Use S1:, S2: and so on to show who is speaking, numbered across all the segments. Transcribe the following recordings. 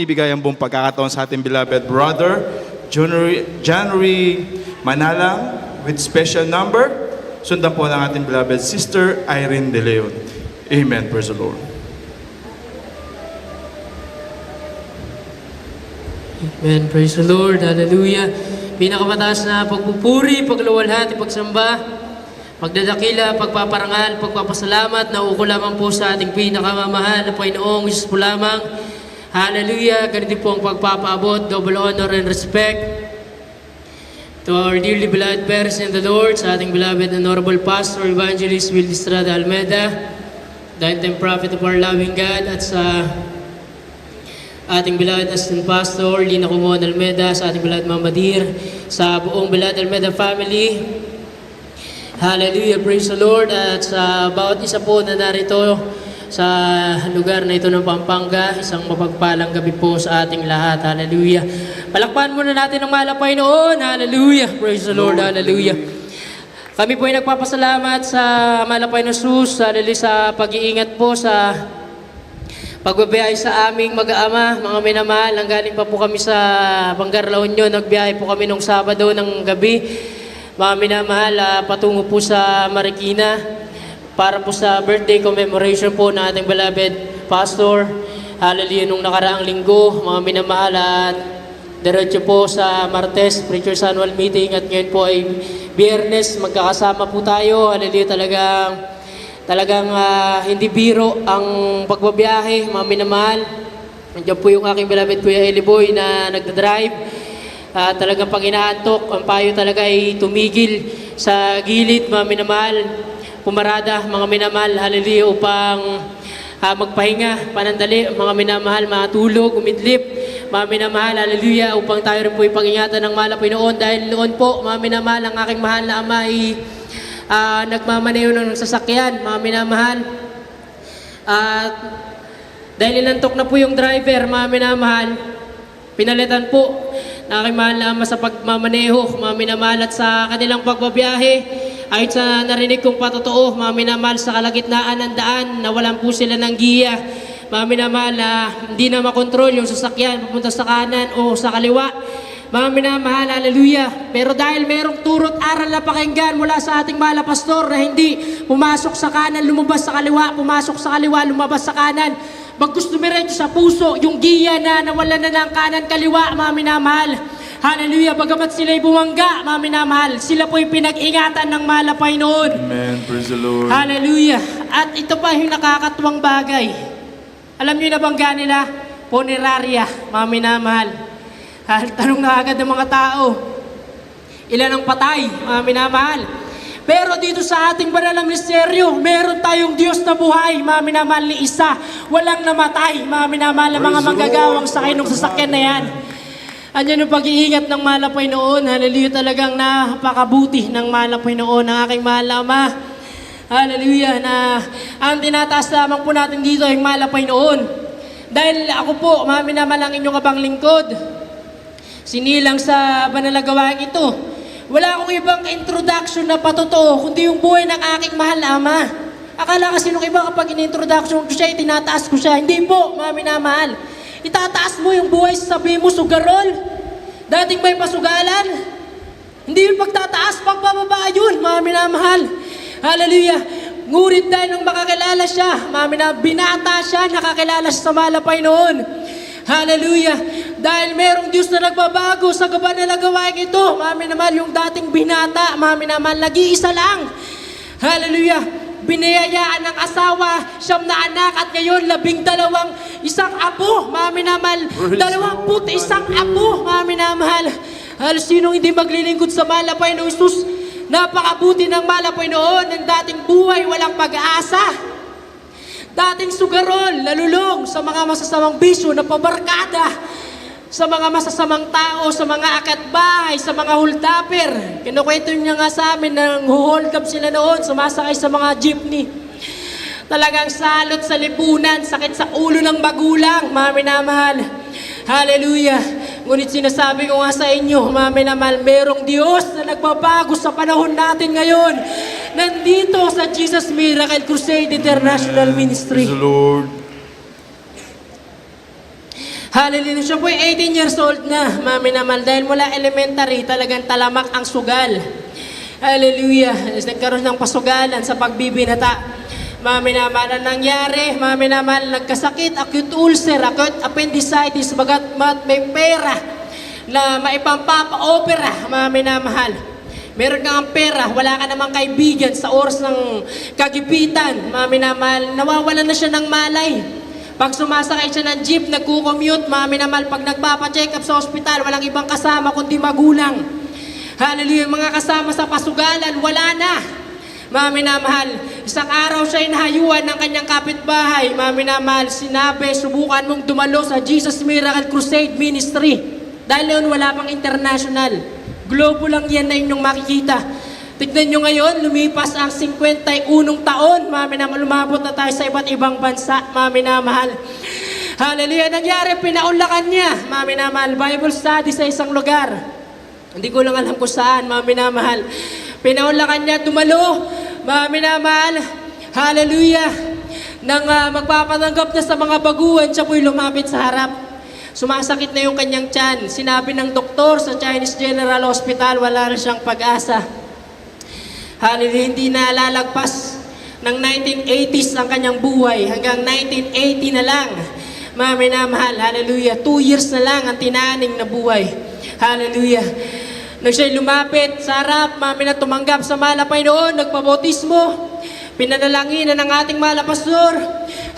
S1: Ibigay ang buong pagkakataon sa ating beloved brother, January Manalang, with special number. Sundan po ng ating beloved sister, Irene De Leon. Amen. Praise the Lord.
S2: Amen. Praise the Lord. Hallelujah. Pinakamataas na pagpupuri, pagluwalhati, pagsamba, pagdadakila, pagpaparangal, pagpapasalamat, nauuko lamang po sa ating pinakamamahal na Panginoong Isus po lamang. Hallelujah. Ganito po ang pagpapaabot, double honor and respect to our dearly beloved parents in the Lord, sa ating beloved and honorable Pastor, Evangelist Will Estrada Almeida, the end-time prophet of our loving God, at sa ating beloved assistant pastor, Lina Kumon Almeida, sa ating beloved Mama Dir, sa buong beloved Almeida family. Hallelujah, praise the Lord. At sa bawat isa po na narito sa lugar na ito ng Pampanga, isang mapagpalang gabi po sa ating lahat. Hallelujah. Palakpakan muna natin ang mahal na Panginoon. Hallelujah, praise the Lord. Hallelujah. Kami po ay nagpapasalamat sa mahal na Panginoon Jesus, sa pag-iingat po sa pagbabiyahe sa aming mag-aama, mga minamahal. Nanggaling pa po kami sa Bangar, La Union. Nagbiyahe po kami nung Sabado ng gabi. Mga minamahal, patungo po sa Marikina para po sa birthday commemoration po ng ating beloved pastor. Hallelujah, nung nakaraang linggo, mga minamahal, at diretso po sa Martes, Preacher's Annual Meeting, at ngayon po ay Biyernes, magkakasama po tayo. Hallelujah, talagang hindi biro ang pagbabiyahe, mga minamahal. Nandiyan po yung aking beloved Kuya Eli Boy na nagdadrive. Talagang pag inaantok, ang payo talaga ay tumigil sa gilid, mga minamahal. Pumarada, mga minamahal, hallelujah, upang magpahinga, panandali, mga minamahal, matulog, umidlip, mga minamahal, hallelujah, upang tayo rin po ipag-ingatan ng mahal na Panginoon. Dahil noon po, mga minamahal, ang aking mahal na ama ay nagmamaneho ng sasakyan, mga minamahal. Dahil inantok na po yung driver, mga minamahal, pinalitan po na aking mahal na ama sa pagmamaneho, mga minamahal, at sa kanilang pagbabiyahe. Ayon sa narinig kong patotoo, mga minamahal, sa kalagitnaan ng daan, nawalan po sila ng giya. Mga minamahal, hindi na makontrol yung sasakyan papunta sa kanan o sa kaliwa. Mga minamahal, hallelujah. Pero dahil merong turot aral na pakinggan mula sa ating mahal na pastor na hindi pumasok sa kanan, lumabas sa kaliwa, pumasok sa kaliwa, lumabas sa kanan, magkustumiretso sa puso yung giya na nawalan na ng kanan kaliwa, mga minamahal. Hallelujah, bagamat sila'y bumangga, mga minamahal, sila po'y pinag-ingatan ng mahal na Panginoon.
S1: Amen. Praise the Lord.
S2: Hallelujah. At ito pa yung nakakatuwang bagay. Alam niyo na bangga nila? Puneraria, mga minamahal. Tanong na agad ng mga tao, ilan ang patay, mga minamahal? Pero dito sa ating banal na misteryo, meron tayong Diyos na buhay, mga minamahal, ni isa. Walang namatay, mga minamahal, ang mga manggagawang sakay ng sasakyan na yan. Andiyan yung pag-iingat ng mahal na Panginoon. Hallelujah, talagang napakabuti ng mahal na Panginoon, ng aking mahal na Ama. Hallelujah, na ang tinataas lamang po natin dito ay mahal na Panginoon. Dahil ako po, mga minamahal, ang inyong abang lingkod, sinilang sa banal na gawain ito. Wala akong ibang introduction na patotoo, kundi yung buhay ng aking mahal na Ama. Akala kasi nung iba kapag in-introduction ko siya, tinataas ko siya. Hindi po, mga minamahal. Itataas mo yung buhay, sabihin mo, sugarol. Dating may pasugalan. Hindi yung pagtataas, pagbababa yun, mga minamahal. Hallelujah. Ngurit dahil nung makakilala siya, mga minamahal, binata siya, nakakilala siya sa mahal na Panginoon. Hallelujah. Dahil merong Diyos na nagbabago sa gaban na gawain ito, mga minamahal, yung dating binata, mga minamahal, nag-iisa lang. Hallelujah. Binayayaan ng asawa, 9 na anak, at ngayon 12, isang apo, mga minamahal. 21 apo, mga minamahal. Halos sinong hindi maglilingkod sa mahal na Panginoon Jesus? Napakabuti ng mahal na Panginoon, ng dating buhay walang pag-asa. Dating sugarol, nalulong sa mga masasamang bisyo na pabarkada, sa mga masasamang tao, sa mga akatbahay, sa mga huldaper. Kinukwento niya nga sa amin na hold up sila noon, sumasakay sa mga jeepney. Talagang salot sa lipunan, sakit sa ulo ng magulang, mga minamahal. Hallelujah. Ngunit sinasabi ko nga sa inyo, mga minamahal, merong Diyos na nagbabago sa panahon natin ngayon. Nandito sa Jesus Miracle Crusade International Ministry.
S1: Praise the Lord.
S2: Hallelujah. Siya po ay 18 years old na, mga minamahal. Dahil mula elementary, talagang talamak ang sugal. Hallelujah. Nagkaroon ng pasugalan sa pagbibinata. Mga minamahal, ang nangyari, mga minamahal, nagkasakit, acute ulcer, acute appendicitis, bagat may pera na maipampapa-opera, mga minamahal. Meron kang pera, wala ka namang kaibigan sa oras ng kagipitan, mga minamahal, nawawalan na siya ng malay. Pag sumasakay siya ng jeep, nagkukommute, mga minamahal, pag nagpapacheck up sa ospital, walang ibang kasama kundi magulang. Hallelujah, mga kasama sa pasugalan, wala na. Mga minamahal, isang araw siya inahayuan ng kanyang kapitbahay. Mga minamahal, sinabi, subukan mong dumalo sa Jesus Miracle Crusade Ministry. Dahil noon wala pang international. Globo lang yan na inyong makikita. Tignan nyo ngayon, lumipas ang 51 taon. Mga minamahal, lumabot na tayo sa iba't ibang bansa. Mga minamahal. Hallelujah, nangyari, pinaunlakan niya. Mga minamahal, Bible study sa isang lugar. Hindi ko lang alam kung saan, mga minamahal. Pinaunlakan niya, dumalo, mga minamahal, hallelujah, nang magpapatanggap niya sa mga baguhan, siya po'y lumapit sa harap. Sumasakit na yung kanyang tiyan. Sinabi ng doktor sa Chinese General Hospital, wala na siyang pag-asa. Hallelujah, hindi na lalagpas ng 1980s ang kanyang buhay, hanggang 1980 na lang. Mga minamahal, hallelujah, 2 years na lang ang tinaning na buhay. Hallelujah. Nang siya'y lumapit sa harap, mami na tumanggap sa malapay noon, nagpabotismo, pinanalanginan ng ating malapastor.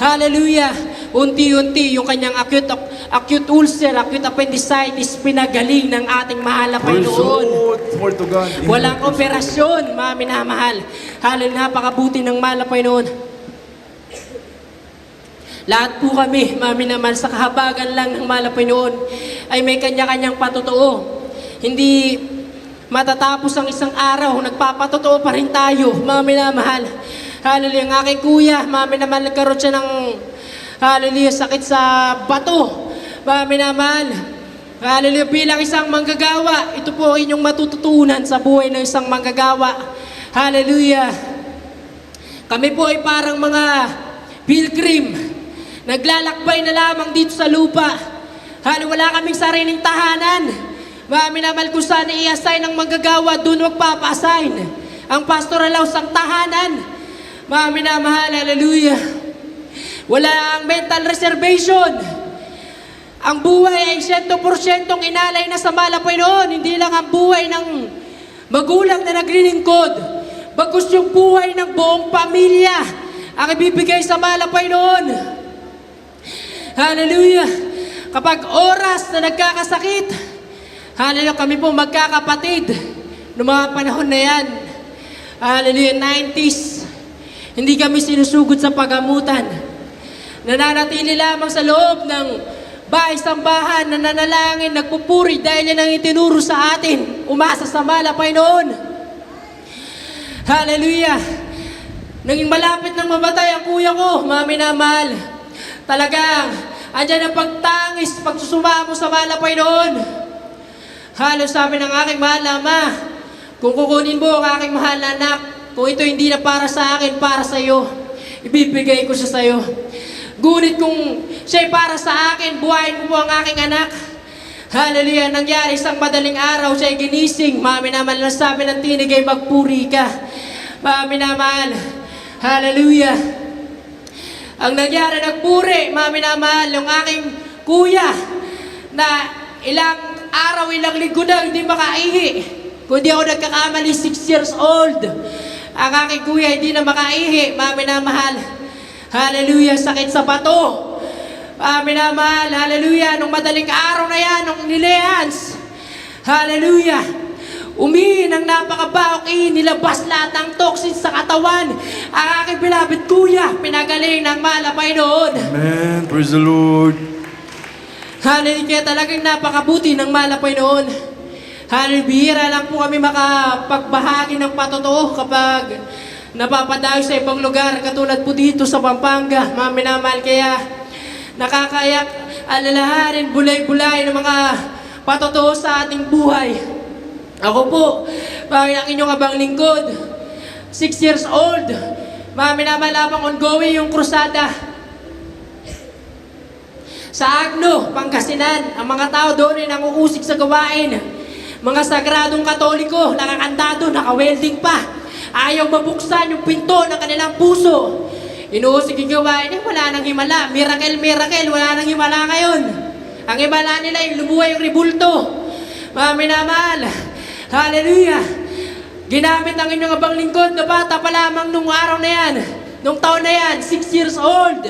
S2: Hallelujah! Unti-unti yung kanyang acute ulcer, acute appendicitis, pinagaling ng ating mahalapay noon. Walang operasyon, mami na mahal. Hallelujah, napakabuti ng malapay noon. Lahat po kami, mami naman, sa kahabagan lang ng malapay noon, ay may kanya-kanyang patotoo. Hindi matatapos ang isang araw, nagpapatotoo pa rin tayo, mga minamahal. Hallelujah, ang aking kuya, mga minamahal, nagkaroon siya ng, hallelujah, sakit sa bato, mga minamahal. Hallelujah, bilang isang manggagawa, ito po inyong matututunan sa buhay ng isang manggagawa. Hallelujah. Kami po ay parang mga pilgrim, naglalakbay na lamang dito sa lupa. Hallelujah, wala kaming sariling tahanan. Mga minamahal, kung saan i-assign ang manggagawa, doon magpapa-assign. Ang pastoral house ang tahanan. Mga minamahal, hallelujah. Wala ang mental reservation. Ang buhay ay 100% inalay na sa malapay noon. Hindi lang ang buhay ng magulang na naglilingkod. Bagkus yung buhay ng buong pamilya ang ibibigay sa malapay noon. Hallelujah. Kapag oras na nagkakasakit, hallelujah, kami po magkakapatid noong mga panahon na yan. Hallelujah, 90s. Hindi kami sinusugod sa pagamutan. Nananatili lamang sa loob ng bahay-sambahan, nananalangin, nagpupuri dahil yan ang itinuro sa atin. Umasa sa malapay noon. Hallelujah. Naging malapit ng mamatay ang kuya ko, mga minamahal. Talagang, andyan ang pagtangis, pagsusumamo sa malapay noon. Halos sabi ng aking mahal na ama, kung kukunin mo ang aking mahal na anak, kung ito hindi na para sa akin, para sa iyo, ibibigay ko siya sa iyo. Ngunit kung siya'y para sa akin, buhayin mo po ang aking anak. Hallelujah, nangyari isang madaling araw, siya'y ginising, mami naman na sabi ng tinig ay magpuri ka. Mami naman, hallelujah. Ang nangyari, nagpuri, mami naman, yung aking kuya, na ilang araw, ilang linggo na, hindi makaihi. Kung di ako nagkakamali, 6 years old. Ang aking kuya, hindi na makaihi. Mami na mahal. Hallelujah, sakit sa bato. Mami na mahal. Hallelujah, nung madaling araw na yan, nung nilehans. Hallelujah. Umihi ng napakabaok, nilabas lahat ng toxins sa katawan. Ang aking beloved kuya, pinagaling ng malapay noon.
S1: Amen. Praise the Lord.
S2: Hallelujah, kaya talagang napakabuti ng malapay noon. Hallelujah, bihira lang po kami makapagbahagi ng patotoo kapag napapadayo sa ibang lugar, katulad po dito sa Pampanga, mga minamahal. Kaya nakakayak alalahanin, bulay-bulay ng mga patotoo sa ating buhay. Ako po, ang inyong abang lingkod, 6 years old, mga minamahal, habang ongoing yung krusada. Sa Agno, Pangasinan, ang mga tao doon ay nanguusig sa gawain. Mga sagradong katoliko, nakakandado, naka-welding pa. Ayaw mabuksan yung pinto ng kanilang puso. Inuusig yung gawain, wala nang himala. Miracle, miracle, wala nang himala ngayon. Ang himala nila yung lumuha yung ribulto. Mga minamahal, hallelujah. Ginamit ang inyong abang lingkod na bata pa lamang nung araw na yan. Nung taon na yan, 6 years old.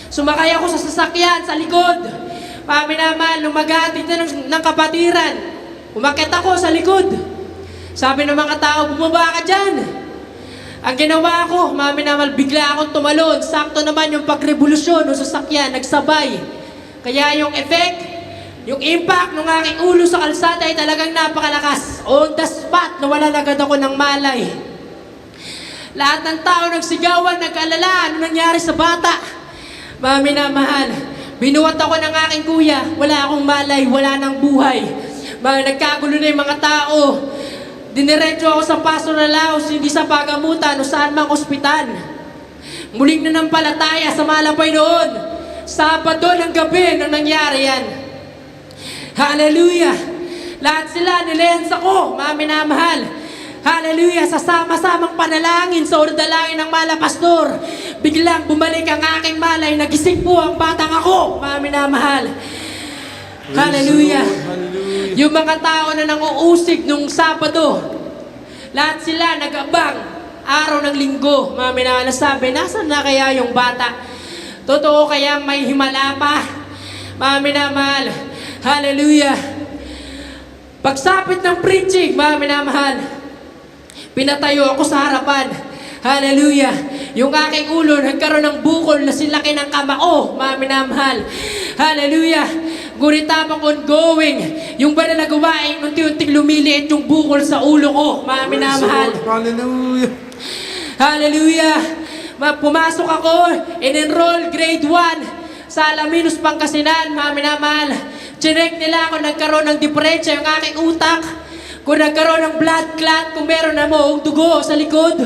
S2: Sumakay ako sa sasakyan, sa likod. Mami naman, lumagatid na ng kapatiran. Umakyat ako sa likod. Sabi ng mga tao, bumaba ka dyan. Ang ginawa ko, mami naman, bigla akong tumalon. Sakto naman yung pagrevolusyon ng sasakyan, nagsabay. Kaya yung effect, yung impact ng aking ulo sa kalsada ay talagang napakalakas. On the spot, nawala agad ako ng malay. Lahat ng tao nagsigawan, nag-alala, ano nangyari sa bata? Mami na mahal, binuhat ako ng aking kuya, wala akong malay, wala nang buhay. Nagkagulo na yung mga tao. Diniretso ako sa pastoral house, hindi sa pagamutan o saan mang ospital. Muling nanampalataya sa malapay noon. Sabado ng gabi nang nangyari yan. Hallelujah! Lahat sila nilensa ko, mami na mahal. Hallelujah! Sa sama-samang panalangin sa dalangin ng mala pastor, biglang bumalik ang aking malay, nagising po ang batang ako, mami na mahal. Hallelujah! Yung mga tao na nanguusig nung Sabado, lahat sila nag-abang araw ng linggo, mami na mahal. Sabi, nasan na kaya yung bata? Totoo kaya may himala pa? Mami na mahal. Hallelujah! Pagsapit ng preaching, mami na mahal, pinatayo ako sa harapan. Hallelujah! Yung aking ulo nagkaroon ng bukol na silaki ng kamao, mami na mahal. Hallelujah! Ngunit tamang ongoing, yung banal na gawain, unti-unting lumiliit yung bukol sa ulo ko, mami na mahal.
S1: Hallelujah!
S2: Hallelujah! Pumasok ako, in-enroll grade 1 sa Alaminos, Pangasinan, mami na mahal. Chinek nila ako, nagkaroon ng diferensya yung aking utak. Kung nagkaroon ng blood clot, kung meron na moong dugo sa likod.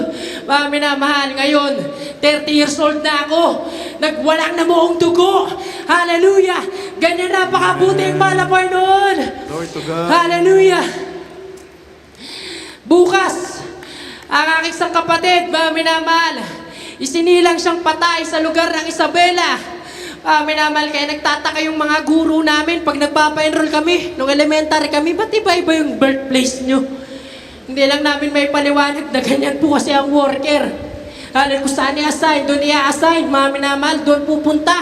S2: Mami na mahal, ngayon, 30 years old na ako. Nagwalang na moong dugo. Hallelujah! Ganyan napakabuti ang malapay noon.
S1: Glory to God.
S2: Hallelujah! Bukas, ang aking isang kapatid, mami na mahal, isinilang siyang patay sa lugar ng Isabela. Minamahal, kaya nagtataka yung mga guro namin pag nagpapa-enroll kami, nung elementary kami, ba't iba-iba yung birthplace nyo? Hindi lang namin may paliwanag na ganyan po kasi ang worker. Kung saan i-assign, doon i-assign, minamahal, doon pupunta.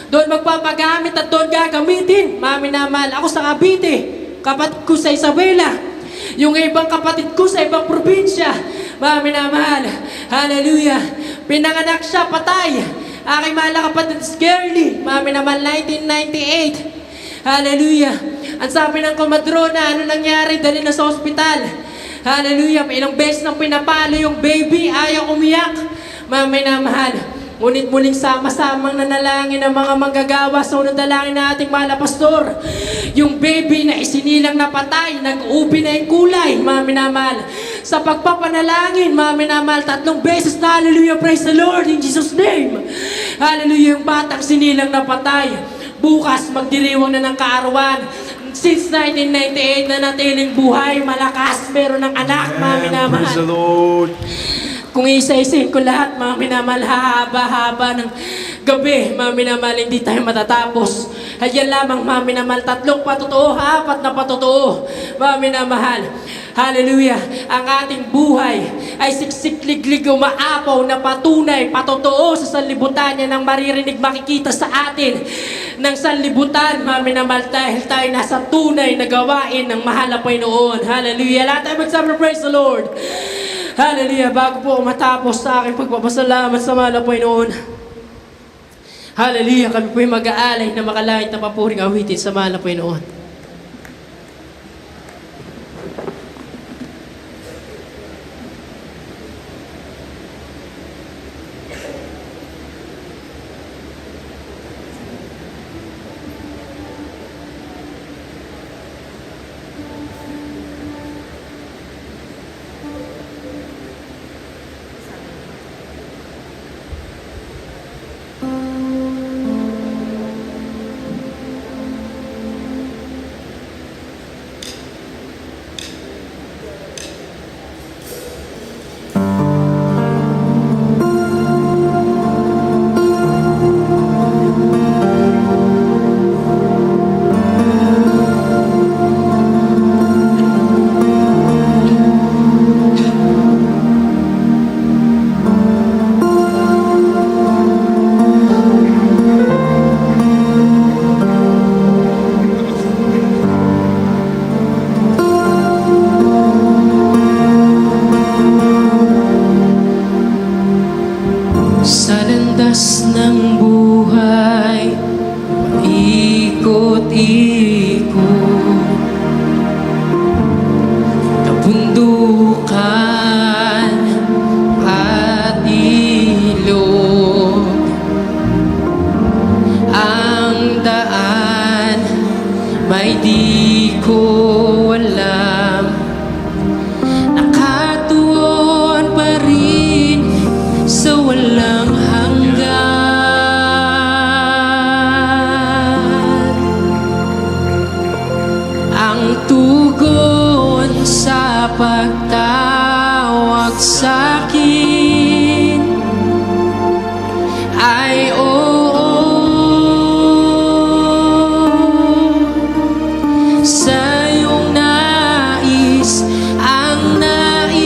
S2: Doon magpapagamit at doon gagamitin. Minamahal, ako sa Cavite, kapatid ko sa Isabela. Yung ibang kapatid ko sa ibang probinsya. Minamahal, hallelujah, pinanganak siya, patay. Aking mahal na kapatid, Scarly, mami naman, 1998. Hallelujah. Ang sabi ng komadrona, ano nangyari? Dali na sa ospital. Hallelujah. Ilang beses nang pinapalo yung baby, ayaw umiyak. Mami na mahal. Ngunit muling sama-samang nanalangin ng mga manggagawa sa unang dalangin na ating mahal na pastor. Yung baby na isinilang na patay, nag-ubi na yung kulay, mami na mahal. Sa pagpapanalangin, mami na mahal, 3 beses na hallelujah, praise the Lord in Jesus' name. Hallelujah, yung batang sinilang na patay. Bukas, magdiriwang na ng kaarawan. Since 1998 na natiling buhay, malakas, meron ng anak, mami na mahal.
S1: Praise the Lord.
S2: Kung isa-isahin ko lahat, mami naman, haba-haba ng gabi, mami naman, hindi tayo matatapos. Ayan lamang, mami naman, 3 patotoo, 4 na patotoo, mami na mahal. Hallelujah! Ang ating buhay ay siksik-liglig, umaapaw na patunay, patotoo sa sanlibutan niya nang maririnig, makikita sa atin ng sanlibutan, mami naman, dahil tayo nasa tunay na gawain ng mahal na Panginoon. Hallelujah! Lahat tayo magsabi, praise the Lord! Hallelujah! Bago po matapos sa aking pagpapasalamat sa mahal na Panginoon, hallelujah! Kami po yung mag-aalay na makalangit na papuring awitin sa mahal na Panginoon. ikot, kabundukan at ilog. Ang daan may di ko alam, nakatuon pa rin sa walang hanggan. Ang tugon sa pagtawag sa'kin ay oo. Sa iyong nais, ang nais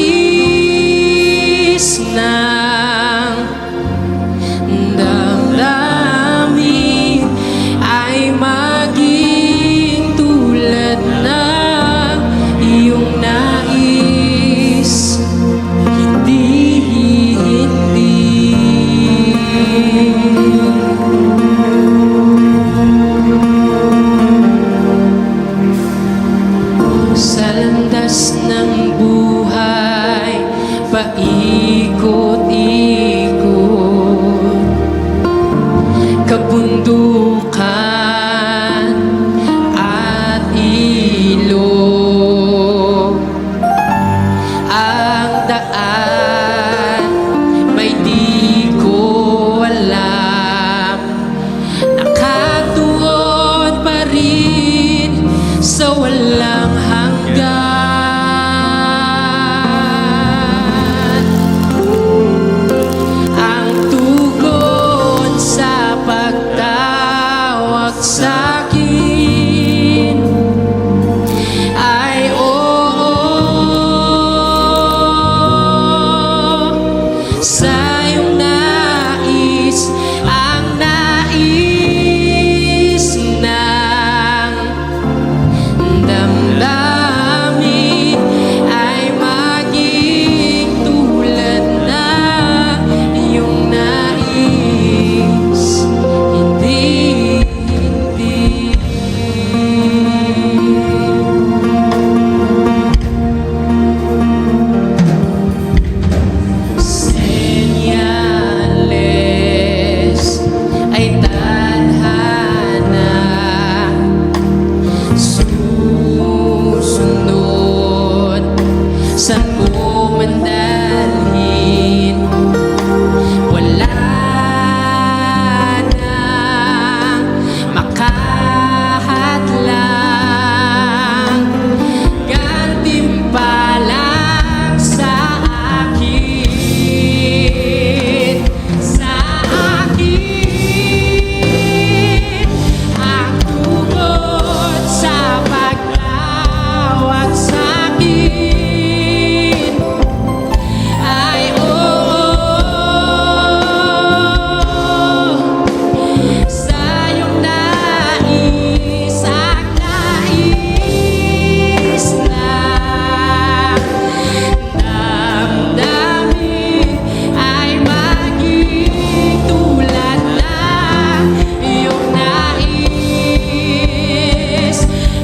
S2: ng damdamin ay maging tulad ng iyong nais. Hindi sa landas ng buhay, paikot-ikot, kabundukan at ilog. Ang daan may di ko alam, nakatuon pa rin sa walang hanggan. Ang tugon sa pagtawag sa'kin ay oo. Sa iyong nais, ang nais ng damdamin ay maging tulad ng iyong nais. Hindi senyales ay tadhana, susunod saan ko man dalhin. Wala nang makahadlang, gantimpalang sa akin. Sa akin ang tugon sa pagtawag sa'kin ay oo. Sa iyong nais, ang nais ng damdamin ay maging tulad ng iyong nais.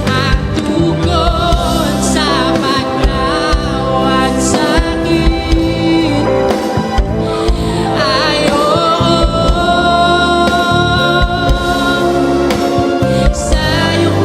S2: Ang tugon sa pagtawag sa'kin ay oo. Sa iyong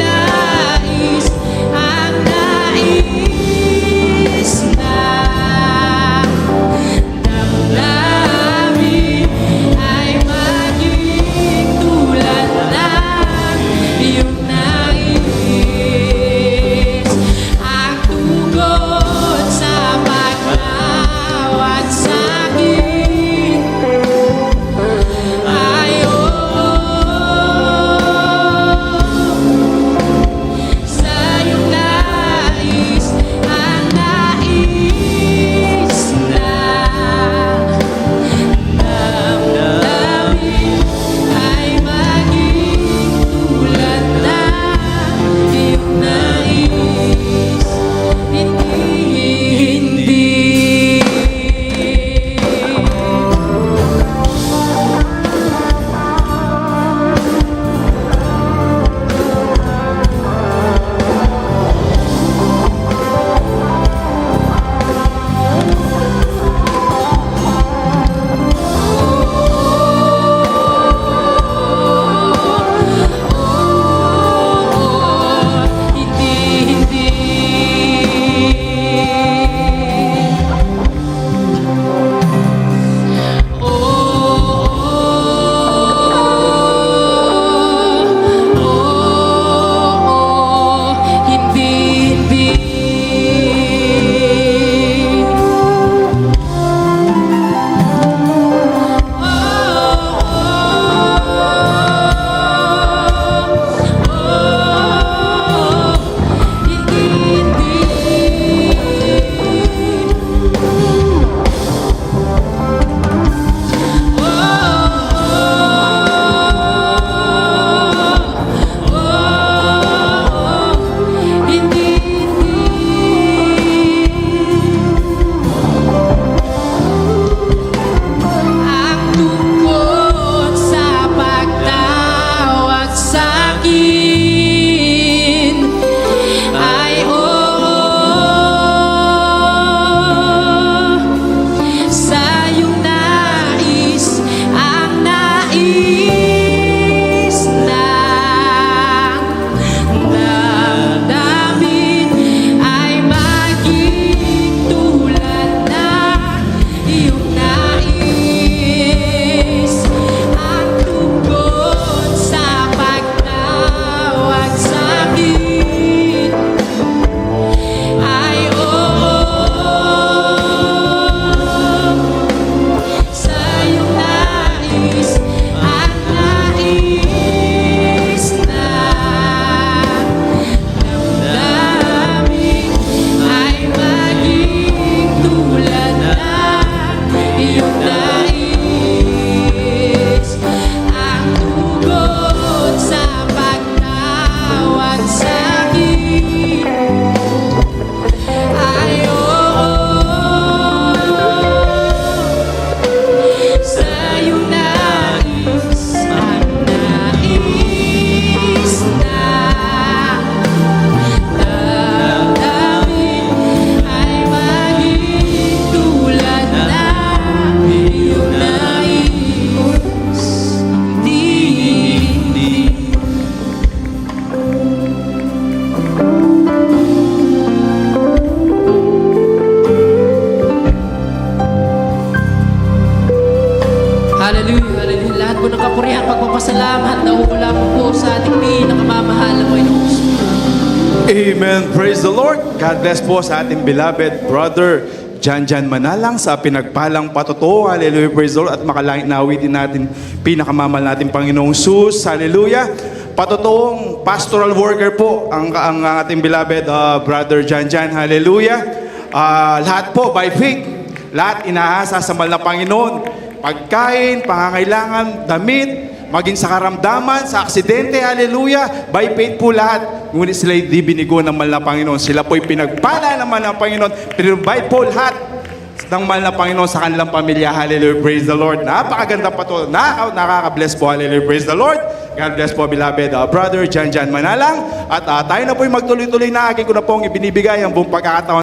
S2: salamat na umula po sa ating pinakamamahal na Panginoon.
S1: Amen. Praise the Lord. God bless po sa ating beloved brother Jan Manalang sa pinagpalang patuto. Hallelujah. Praise the Lord. At makalangit na awitin natin pinakamamahal natin Panginoong Sus. Hallelujah. Patutoong pastoral worker po ang ating beloved brother Jan. Hallelujah. Lahat po by faith. Lahat inaasa sa mahal na Panginoon. Pagkain, pangangailangan, damit, maging sa karamdaman, sa aksidente, hallelujah, by faith po lahat. Ngunit sila'y di binigo ng mahal na Panginoon. Sila po'y pinagpala ng mahal na Panginoon. Pinrovide po lahat ng mahal na Panginoon sa kanilang pamilya. Hallelujah, praise the Lord. Napakaganda pa to. Nakaka-bless po. Hallelujah, praise the Lord. God bless po, beloved brother Jan Manalang. At tayo na po'y magtuloy-tuloy na. Akin ko na pong ibinibigay ang buong pagkakataon